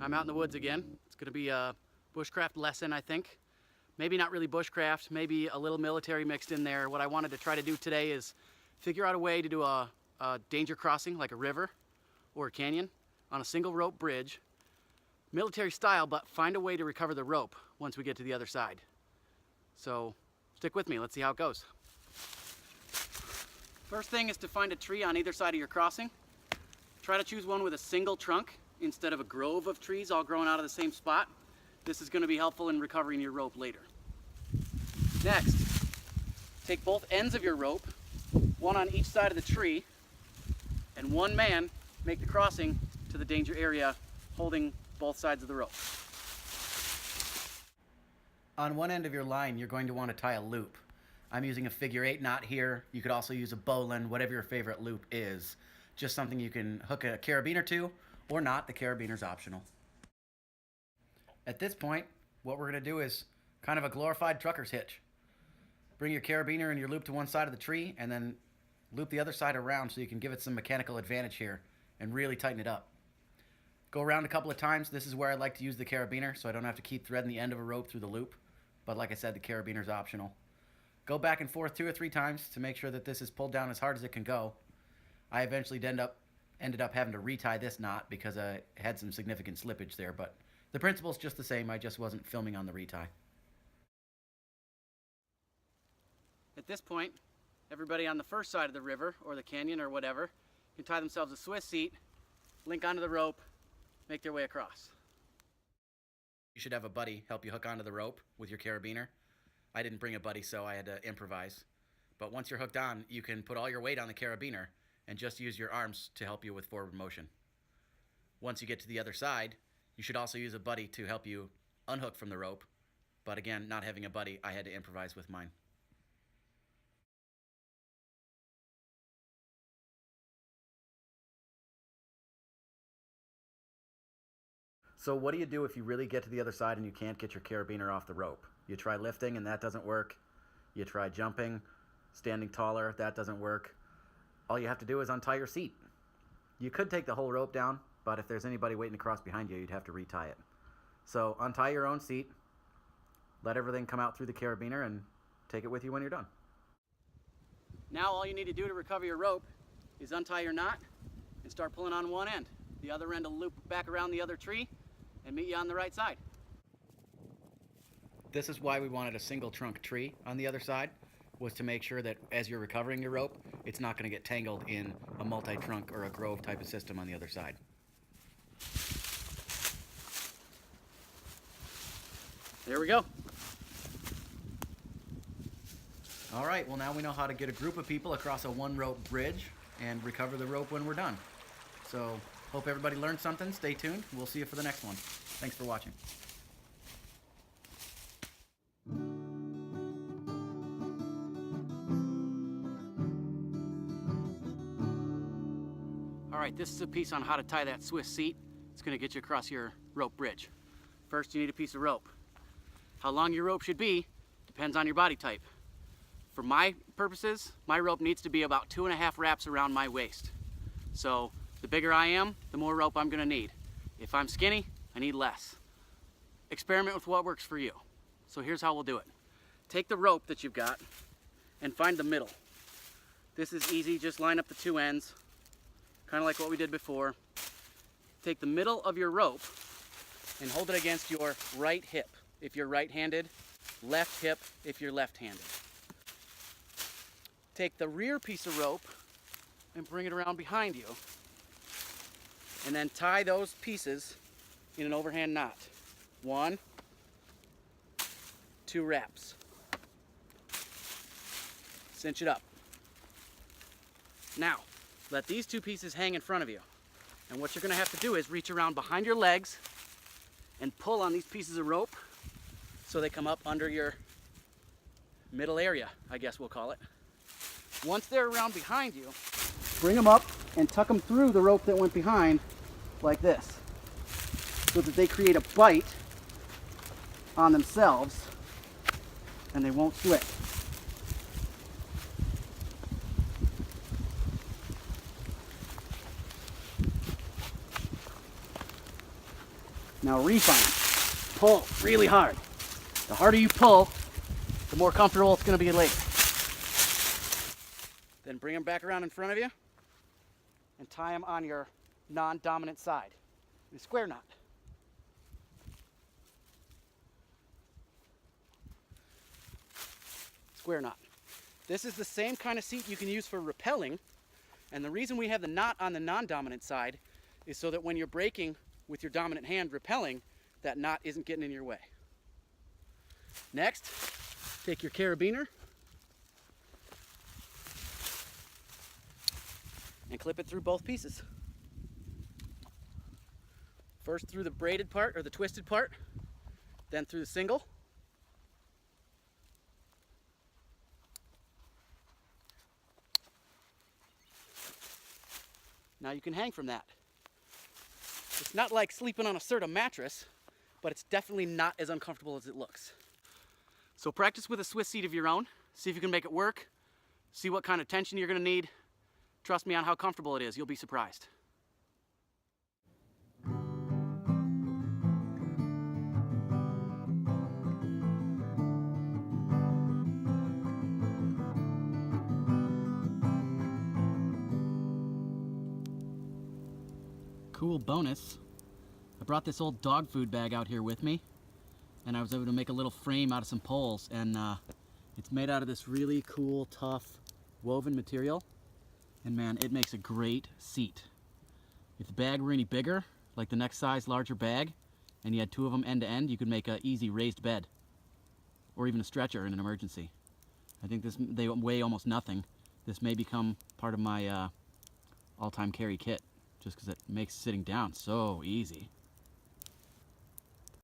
I'm out in the woods again. It's going to be a bushcraft lesson, I think. Maybe not really bushcraft, maybe a little military mixed in there. What I wanted to try to do today is figure out a way to do a danger crossing, like a river or a canyon, on a single rope bridge. Military style, but find a way to recover the rope once we get to the other side. So stick with me, let's see how it goes. First thing is to find a tree on either side of your crossing. Try to choose one with a single trunk instead of a grove of trees all growing out of the same spot. This is going to be helpful in recovering your rope later. Next, take both ends of your rope, one on each side of the tree, and one man make the crossing to the danger area holding both sides of the rope. On one end of your line, you're going to want to tie a loop. I'm using a figure 8 knot here. You could also use a bowline, whatever your favorite loop is. Just something you can hook a carabiner to, or not. The carabiner's optional. At this point, what we're going to do is kind of a glorified trucker's hitch. Bring your carabiner and your loop to one side of the tree, and then loop the other side around so you can give it some mechanical advantage here and really tighten it up. Go around a couple of times. This is where I like to use the carabiner so I don't have to keep threading the end of a rope through the loop. But like I said, the carabiner's optional. Go back and forth 2 or 3 times to make sure that this is pulled down as hard as it can go. I eventually ended up having to retie this knot because I had some significant slippage there, but the principle's just the same. I just wasn't filming on the retie. At this point, everybody on the first side of the river or the canyon or whatever can tie themselves a Swiss seat, link onto the rope, make their way across. You should have a buddy help you hook onto the rope with your carabiner. I didn't bring a buddy, so I had to improvise. But once you're hooked on, you can put all your weight on the carabiner and just use your arms to help you with forward motion. Once you get to the other side, you should also use a buddy to help you unhook from the rope. But again, not having a buddy, I had to improvise with mine. So what do you do if you really get to the other side and you can't get your carabiner off the rope? You try lifting and that doesn't work. You try jumping, standing taller, that doesn't work. All you have to do is untie your seat. You could take the whole rope down, but if there's anybody waiting to cross behind you, you'd have to retie it. So untie your own seat, let everything come out through the carabiner, and take it with you when you're done. Now all you need to do to recover your rope is untie your knot and start pulling on one end. The other end will loop back around the other tree and meet you on the right side. This is why we wanted a single trunk tree on the other side, was to make sure that as you're recovering your rope, it's not going to get tangled in a multi-trunk or a grove type of system on the other side. There we go. All right, well now we know how to get a group of people across a one rope bridge and recover the rope when we're done. So hope everybody learned something. Stay tuned. We'll see you for the next one. Thanks for watching. All right, this is a piece on how to tie that Swiss seat. It's going to get you across your rope bridge. First, you need a piece of rope. How long your rope should be depends on your body type. For my purposes, my rope needs to be about 2.5 wraps around my waist. So the bigger I am, the more rope I'm going to need. If I'm skinny, I need less. Experiment with what works for you. So here's how we'll do it. Take the rope that you've got and find the middle. This is easy, just line up the 2 ends, kind of like what we did before. Take the middle of your rope and hold it against your right hip if you're right-handed, left hip if you're left-handed. Take the rear piece of rope and bring it around behind you, and then tie those pieces in an overhand knot. 1, 2 wraps. Cinch it up. Now, let these 2 pieces hang in front of you. And what you're going to have to do is reach around behind your legs and pull on these pieces of rope so they come up under your middle area, I guess we'll call it. Once they're around behind you, bring them up and tuck them through the rope that went behind like this, so that they create a bite on themselves and they won't slip. Now reef on them. Pull really hard. The harder you pull, the more comfortable it's going to be later. Then bring them back around in front of you and tie them on your non-dominant side. A square knot. Square knot. This is the same kind of seat you can use for rappelling, and the reason we have the knot on the non-dominant side is so that when you're braking with your dominant hand rappelling, that knot isn't getting in your way. Next, take your carabiner and clip it through both pieces. First through the braided part or the twisted part, then through the single. Now you can hang from that. It's not like sleeping on a Serta mattress, but it's definitely not as uncomfortable as it looks. So practice with a Swiss seat of your own. See if you can make it work. See what kind of tension you're going to need. Trust me on how comfortable it is. You'll be surprised. Cool bonus. I brought this old dog food bag out here with me, and I was able to make a little frame out of some poles, and it's made out of this really cool, tough, woven material, and man, it makes a great seat. If the bag were any bigger, like the next size larger bag, and you had two of them end to end, you could make an easy raised bed, or even a stretcher in an emergency. I think they weigh almost nothing. This may become part of my all-time carry kit, just because it makes sitting down so easy.